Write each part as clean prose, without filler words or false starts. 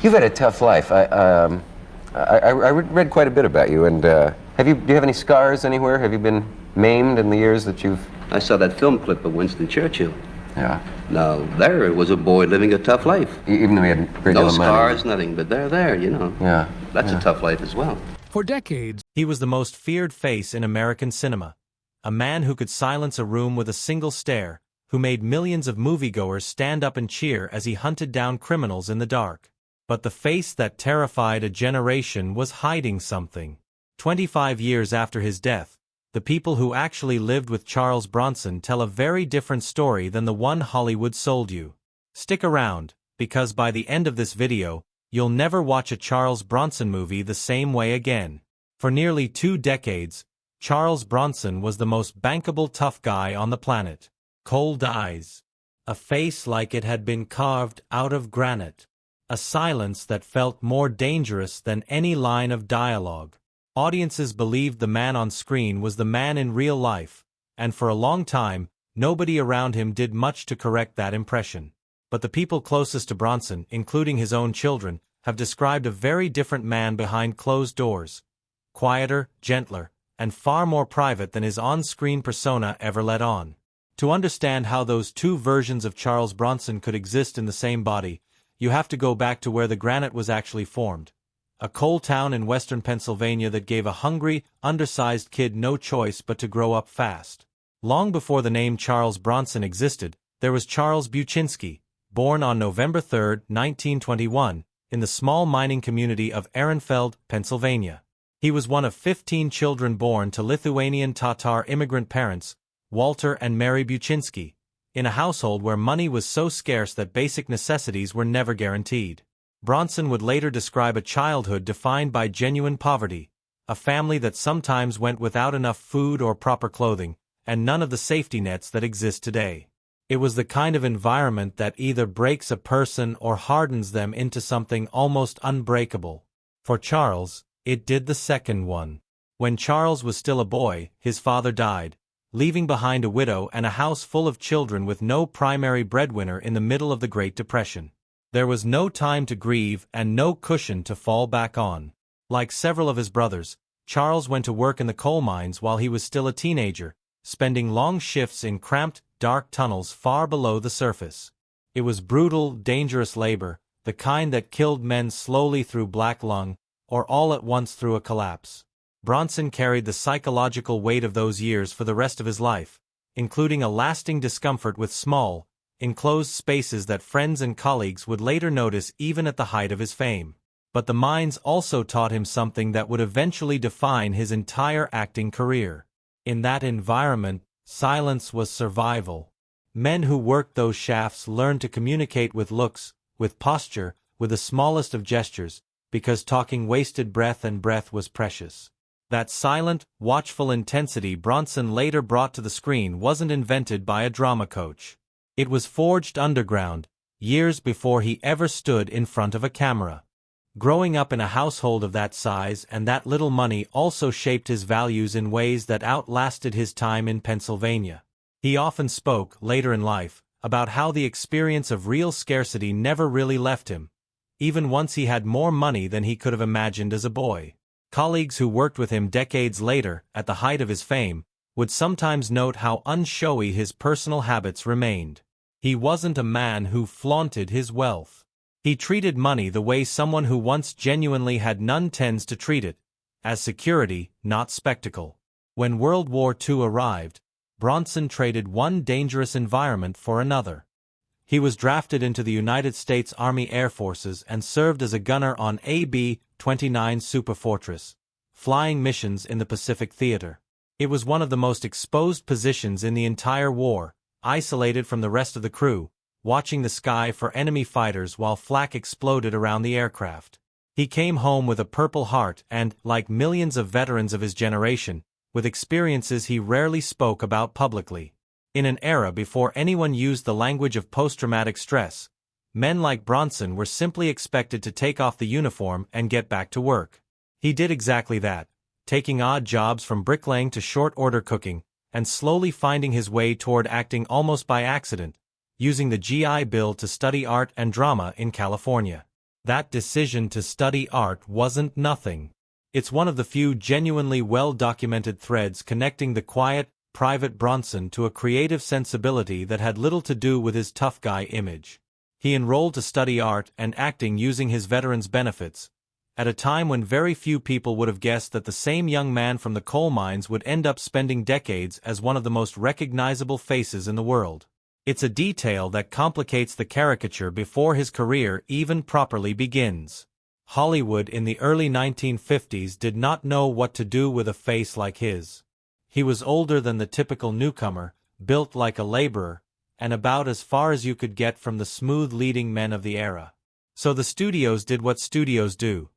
You've had a tough life. I read quite a bit about you, and do you have any scars anywhere? Have you been maimed in the years that you've... I saw that film clip of Winston Churchill. Yeah. Now, there was a boy living a tough life. Even though he had a great deal No of money. scars, nothing, but they're there, you know. Yeah. That's a tough life as well. For decades, He was the most feared face in American cinema. A man who could silence a room with a single stare, who made millions of moviegoers stand up and cheer as he hunted down criminals in the dark. But the face that terrified a generation was hiding something. 25 years after his death, the people who actually lived with Charles Bronson tell a very different story than the one Hollywood sold you. Stick around, because by the end of this video, you'll never watch a Charles Bronson movie the same way again. For nearly 2 decades, Charles Bronson was the most bankable tough guy on the planet. Cold eyes. A face like it had been carved out of granite. A silence that felt more dangerous than any line of dialogue. Audiences believed the man on screen was the man in real life, and for a long time, nobody around him did much to correct that impression. But the people closest to Bronson, including his own children, have described a very different man behind closed doors. Quieter, gentler, and far more private than his on-screen persona ever let on. To understand how those two versions of Charles Bronson could exist in the same body, you have to go back to where the granite was actually formed. A coal town in western Pennsylvania that gave a hungry, undersized kid no choice but to grow up fast. Long before the name Charles Bronson existed, there was Charles Buczynski, born on November 3, 1921, in the small mining community of Ehrenfeld, Pennsylvania. He was one of 15 children born to Lithuanian Tatar immigrant parents, Walter and Mary Buczynski, in a household where money was so scarce that basic necessities were never guaranteed. Bronson would later describe a childhood defined by genuine poverty, a family that sometimes went without enough food or proper clothing, and none of the safety nets that exist today. It was the kind of environment that either breaks a person or hardens them into something almost unbreakable. For Charles, it did the second one. When Charles was still a boy, his father died, leaving behind a widow and a house full of children with no primary breadwinner in the middle of the Great Depression. There was no time to grieve and no cushion to fall back on. Like several of his brothers, Charles went to work in the coal mines while he was still a teenager, spending long shifts in cramped, dark tunnels far below the surface. It was brutal, dangerous labor, the kind that killed men slowly through black lung, or all at once through a collapse. Bronson carried the psychological weight of those years for the rest of his life, including a lasting discomfort with small, enclosed spaces that friends and colleagues would later notice even at the height of his fame. But the mines also taught him something that would eventually define his entire acting career. In that environment, silence was survival. Men who worked those shafts learned to communicate with looks, with posture, with the smallest of gestures, because talking wasted breath and breath was precious. That silent, watchful intensity Bronson later brought to the screen wasn't invented by a drama coach. It was forged underground, years before he ever stood in front of a camera. Growing up in a household of that size and that little money also shaped his values in ways that outlasted his time in Pennsylvania. He often spoke, later in life, about how the experience of real scarcity never really left him, even once he had more money than he could have imagined as a boy. Colleagues who worked with him decades later, at the height of his fame, would sometimes note how unshowy his personal habits remained. He wasn't a man who flaunted his wealth. He treated money the way someone who once genuinely had none tends to treat it, as security, not spectacle. When World War II arrived, Bronson traded one dangerous environment for another. He was drafted into the United States Army Air Forces and served as a gunner on AB-29 Superfortress, flying missions in the Pacific Theater. It was one of the most exposed positions in the entire war, isolated from the rest of the crew, watching the sky for enemy fighters while flak exploded around the aircraft. He came home with a Purple Heart and, like millions of veterans of his generation, with experiences he rarely spoke about publicly. In an era before anyone used the language of post-traumatic stress, men like Bronson were simply expected to take off the uniform and get back to work. He did exactly that, taking odd jobs from bricklaying to short-order cooking, and slowly finding his way toward acting almost by accident, using the GI Bill to study art and drama in California. That decision to study art wasn't nothing. It's one of the few genuinely well-documented threads connecting the quiet, private Bronson to a creative sensibility that had little to do with his tough guy image. He enrolled to study art and acting using his veteran's benefits, at a time when very few people would have guessed that the same young man from the coal mines would end up spending decades as one of the most recognizable faces in the world. It's a detail that complicates the caricature before his career even properly begins. Hollywood in the early 1950s did not know what to do with a face like his. He was older than the typical newcomer, built like a laborer, and about as far as you could get from the smooth leading men of the era. So the studios did what studios do.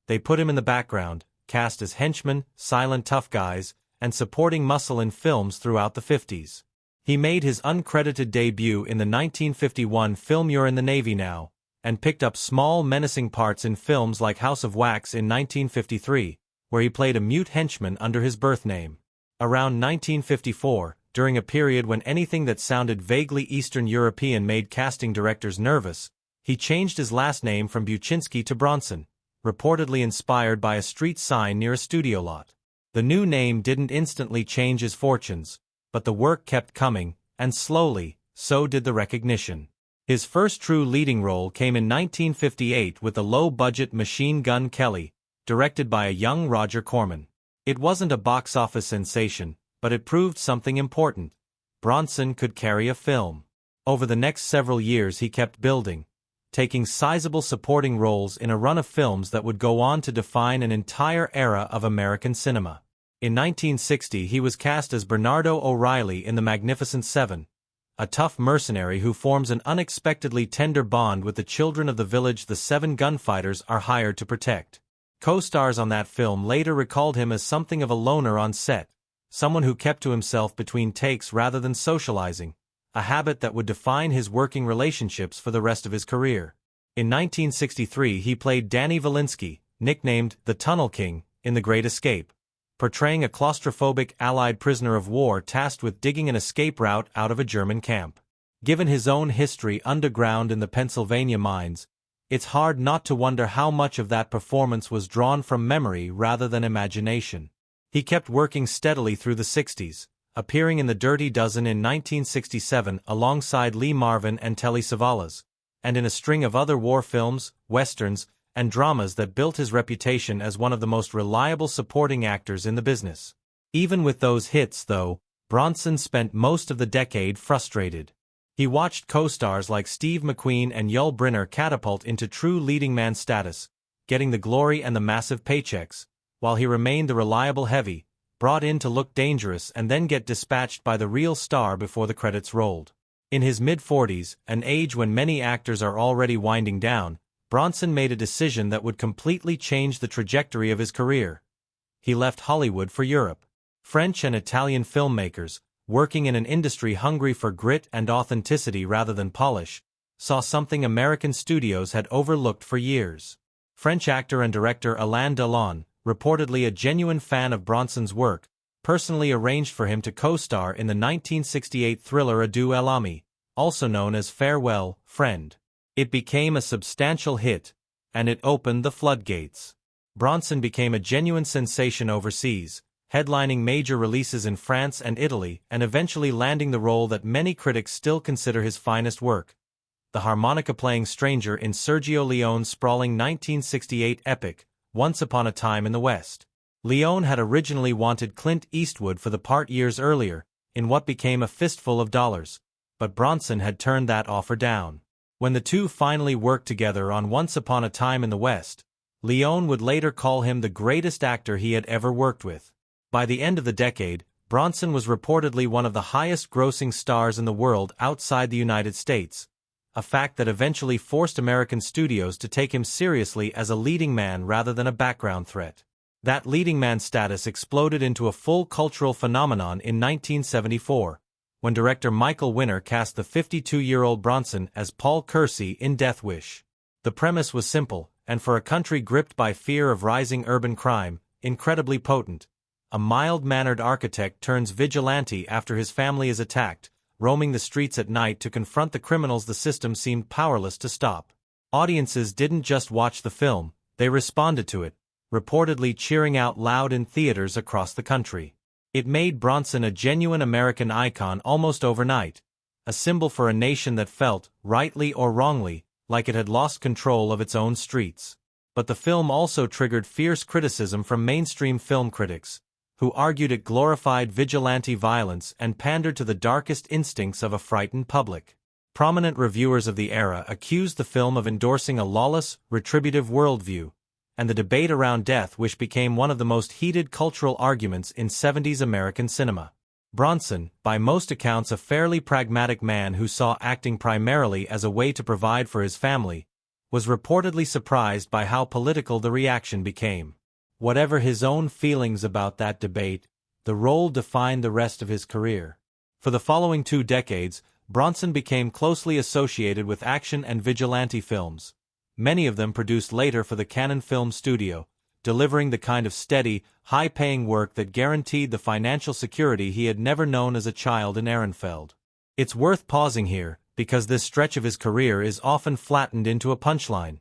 They put him in the background, cast as henchmen, silent tough guys, and supporting muscle in films throughout the 50s. He made his uncredited debut in the 1951 film You're in the Navy Now, and picked up small menacing parts in films like House of Wax in 1953, where he played a mute henchman under his birth name. Around 1954, during a period when anything that sounded vaguely Eastern European made casting directors nervous, he changed his last name from Buczynski to Bronson, reportedly inspired by a street sign near a studio lot. The new name didn't instantly change his fortunes, but the work kept coming, and slowly, so did the recognition. His first true leading role came in 1958 with the low-budget Machine Gun Kelly, directed by a young Roger Corman. It wasn't a box office sensation, but it proved something important. Bronson could carry a film. Over the next several years he kept building, taking sizable supporting roles in a run of films that would go on to define an entire era of American cinema. In 1960 he was cast as Bernardo O'Reilly in The Magnificent Seven, a tough mercenary who forms an unexpectedly tender bond with the children of the village the seven gunfighters are hired to protect. Co-stars on that film later recalled him as something of a loner on set, someone who kept to himself between takes rather than socializing, a habit that would define his working relationships for the rest of his career. In 1963 he played Danny Valinsky, nicknamed the Tunnel King, in The Great Escape, portraying a claustrophobic Allied prisoner of war tasked with digging an escape route out of a German camp. Given his own history underground in the Pennsylvania mines, it's hard not to wonder how much of that performance was drawn from memory rather than imagination. He kept working steadily through the 60s, appearing in The Dirty Dozen in 1967 alongside Lee Marvin and Telly Savalas, and in a string of other war films, westerns, and dramas that built his reputation as one of the most reliable supporting actors in the business. Even with those hits, though, Bronson spent most of the decade frustrated. He watched co-stars like Steve McQueen and Yul Brynner catapult into true leading man status, getting the glory and the massive paychecks, while he remained the reliable heavy, brought in to look dangerous and then get dispatched by the real star before the credits rolled. In his mid-40s, an age when many actors are already winding down, Bronson made a decision that would completely change the trajectory of his career. He left Hollywood for Europe. French and Italian filmmakers, working in an industry hungry for grit and authenticity rather than polish, saw something American studios had overlooked for years. French actor and director Alain Delon, reportedly a genuine fan of Bronson's work, personally arranged for him to co-star in the 1968 thriller Adieu El Ami, also known as Farewell, Friend. It became a substantial hit, and it opened the floodgates. Bronson became a genuine sensation overseas, headlining major releases in France and Italy and eventually landing the role that many critics still consider his finest work, the harmonica-playing stranger in Sergio Leone's sprawling 1968 epic, Once Upon a Time in the West. Leone had originally wanted Clint Eastwood for the part years earlier, in what became A Fistful of Dollars, but Bronson had turned that offer down. When the two finally worked together on Once Upon a Time in the West, Leone would later call him the greatest actor he had ever worked with. By the end of the decade, Bronson was reportedly one of the highest-grossing stars in the world outside the United States, a fact that eventually forced American studios to take him seriously as a leading man rather than a background threat. That leading man status exploded into a full cultural phenomenon in 1974, when director Michael Winner cast the 52-year-old Bronson as Paul Kersey in Death Wish. The premise was simple, and for a country gripped by fear of rising urban crime, incredibly potent. A mild-mannered architect turns vigilante after his family is attacked, roaming the streets at night to confront the criminals the system seemed powerless to stop. Audiences didn't just watch the film, they responded to it, reportedly cheering out loud in theaters across the country. It made Bronson a genuine American icon almost overnight, a symbol for a nation that felt, rightly or wrongly, like it had lost control of its own streets. But the film also triggered fierce criticism from mainstream film critics, who argued it glorified vigilante violence and pandered to the darkest instincts of a frightened public. Prominent reviewers of the era accused the film of endorsing a lawless, retributive worldview, and the debate around death which became one of the most heated cultural arguments in 70s American cinema. Bronson, by most accounts a fairly pragmatic man who saw acting primarily as a way to provide for his family, was reportedly surprised by how political the reaction became. Whatever his own feelings about that debate, the role defined the rest of his career. For the following 2 decades, Bronson became closely associated with action and vigilante films, many of them produced later for the Cannon Film Studio, delivering the kind of steady, high-paying work that guaranteed the financial security he had never known as a child in Ehrenfeld. It's worth pausing here, because this stretch of his career is often flattened into a punchline,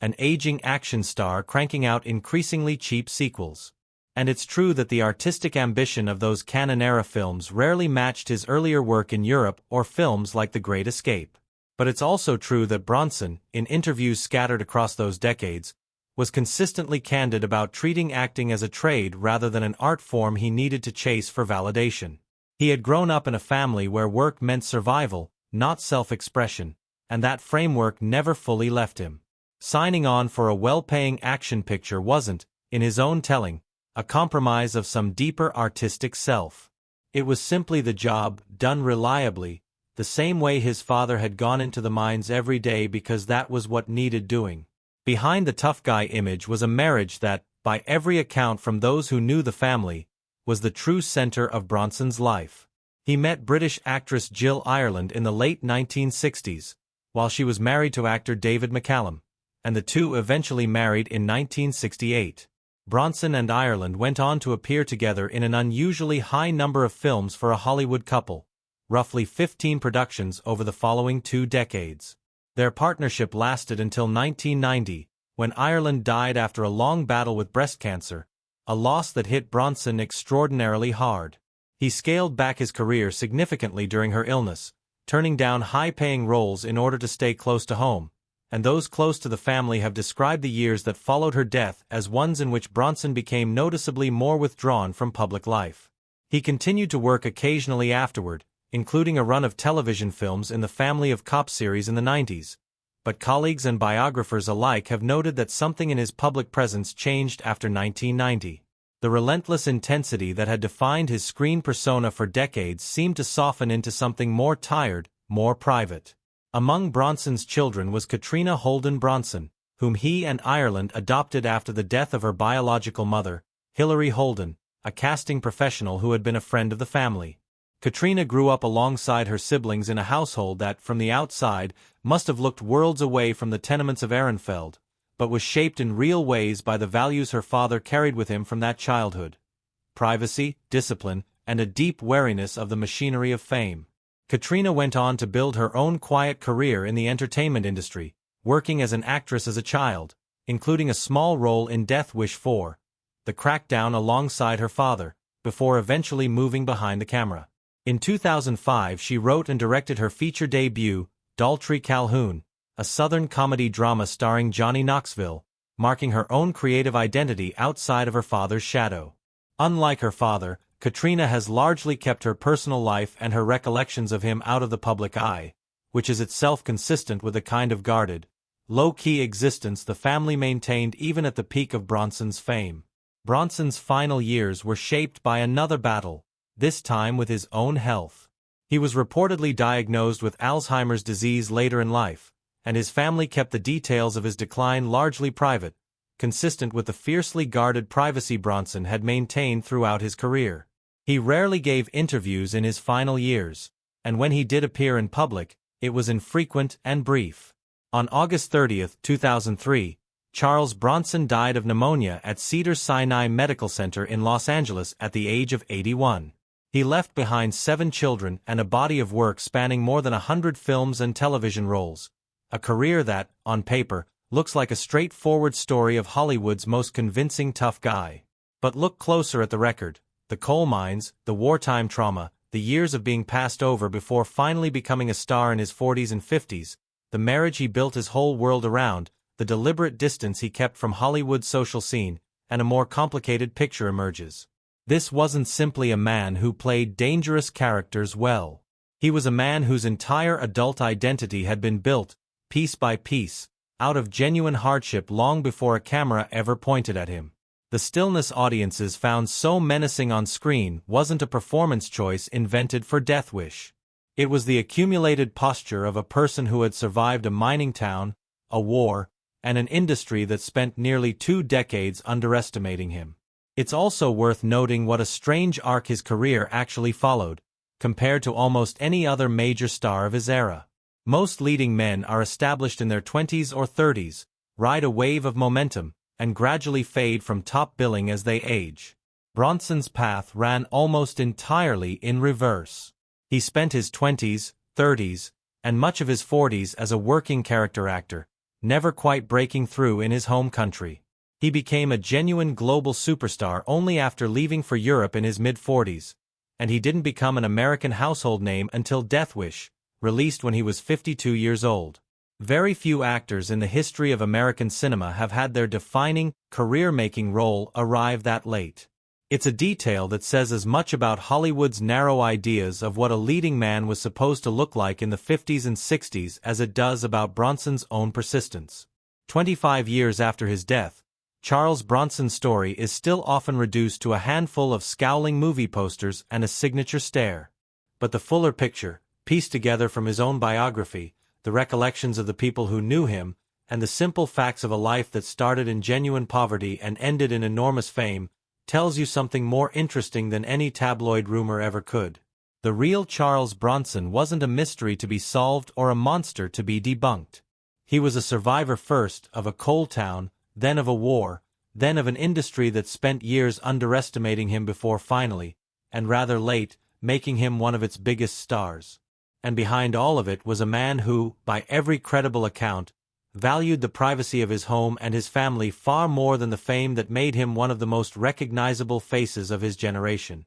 an aging action star cranking out increasingly cheap sequels. And it's true that the artistic ambition of those Cannon-era films rarely matched his earlier work in Europe or films like The Great Escape. But it's also true that Bronson, in interviews scattered across those decades, was consistently candid about treating acting as a trade rather than an art form he needed to chase for validation. He had grown up in a family where work meant survival, not self-expression, and that framework never fully left him. Signing on for a well-paying action picture wasn't, in his own telling, a compromise of some deeper artistic self. It was simply the job, done reliably, the same way his father had gone into the mines every day because that was what needed doing. Behind the tough guy image was a marriage that, by every account from those who knew the family, was the true center of Bronson's life. He met British actress Jill Ireland in the late 1960s, while she was married to actor David McCallum, and the two eventually married in 1968. Bronson and Ireland went on to appear together in an unusually high number of films for a Hollywood couple, roughly 15 productions over the following 2 decades. Their partnership lasted until 1990, when Ireland died after a long battle with breast cancer, a loss that hit Bronson extraordinarily hard. He scaled back his career significantly during her illness, turning down high-paying roles in order to stay close to home, and those close to the family have described the years that followed her death as ones in which Bronson became noticeably more withdrawn from public life. He continued to work occasionally afterward, including a run of television films in the Family of Cop series in the 90s, but colleagues and biographers alike have noted that something in his public presence changed after 1990. The relentless intensity that had defined his screen persona for decades seemed to soften into something more tired, more private. Among Bronson's children was Katrina Holden Bronson, whom he and Ireland adopted after the death of her biological mother, Hilary Holden, a casting professional who had been a friend of the family. Katrina grew up alongside her siblings in a household that, from the outside, must have looked worlds away from the tenements of Ehrenfeld, but was shaped in real ways by the values her father carried with him from that childhood: privacy, discipline, and a deep wariness of the machinery of fame. Katrina went on to build her own quiet career in the entertainment industry, working as an actress as a child, including a small role in Death Wish 4, The Crackdown alongside her father, before eventually moving behind the camera. In 2005 she wrote and directed her feature debut, Daltrey Calhoun, a Southern comedy drama starring Johnny Knoxville, marking her own creative identity outside of her father's shadow. Unlike her father, Katrina has largely kept her personal life and her recollections of him out of the public eye, which is itself consistent with a kind of guarded, low-key existence the family maintained even at the peak of Bronson's fame. Bronson's final years were shaped by another battle, this time with his own health. He was reportedly diagnosed with Alzheimer's disease later in life, and his family kept the details of his decline largely private, consistent with the fiercely guarded privacy Bronson had maintained throughout his career. He rarely gave interviews in his final years, and when he did appear in public, it was infrequent and brief. On August 30, 2003, Charles Bronson died of pneumonia at Cedars-Sinai Medical Center in Los Angeles at the age of 81. He left behind 7 children and a body of work spanning more than 100 films and television roles, A career that, on paper, looks like a straightforward story of Hollywood's most convincing tough guy. But look closer at the record: the coal mines, the wartime trauma, the years of being passed over before finally becoming a star in his 40s and 50s, the marriage he built his whole world around, the deliberate distance he kept from Hollywood's social scene, and a more complicated picture emerges. This wasn't simply a man who played dangerous characters well. He was a man whose entire adult identity had been built, piece by piece, out of genuine hardship long before a camera ever pointed at him. The stillness audiences found so menacing on screen wasn't a performance choice invented for Death Wish. It was the accumulated posture of a person who had survived a mining town, a war, and an industry that spent nearly 2 decades underestimating him. It's also worth noting what a strange arc his career actually followed, compared to almost any other major star of his era. Most leading men are established in their 20s or 30s, ride a wave of momentum, and gradually fade from top billing as they age. Bronson's path ran almost entirely in reverse. He spent his 20s, 30s, and much of his 40s as a working character actor, never quite breaking through in his home country. He became a genuine global superstar only after leaving for Europe in his mid-40s, and he didn't become an American household name until Death Wish, released when he was 52 years old. Very few actors in the history of American cinema have had their defining, career-making role arrive that late. It's a detail that says as much about Hollywood's narrow ideas of what a leading man was supposed to look like in the 50s and 60s as it does about Bronson's own persistence. 25 years after his death, Charles Bronson's story is still often reduced to a handful of scowling movie posters and a signature stare. But the fuller picture, pieced together from his own biography, the recollections of the people who knew him, and the simple facts of a life that started in genuine poverty and ended in enormous fame, tells you something more interesting than any tabloid rumor ever could. The real Charles Bronson wasn't a mystery to be solved or a monster to be debunked. He was a survivor first of a coal town, then of a war, then of an industry that spent years underestimating him before finally, and rather late, making him one of its biggest stars. And behind all of it was a man who, by every credible account, valued the privacy of his home and his family far more than the fame that made him one of the most recognizable faces of his generation.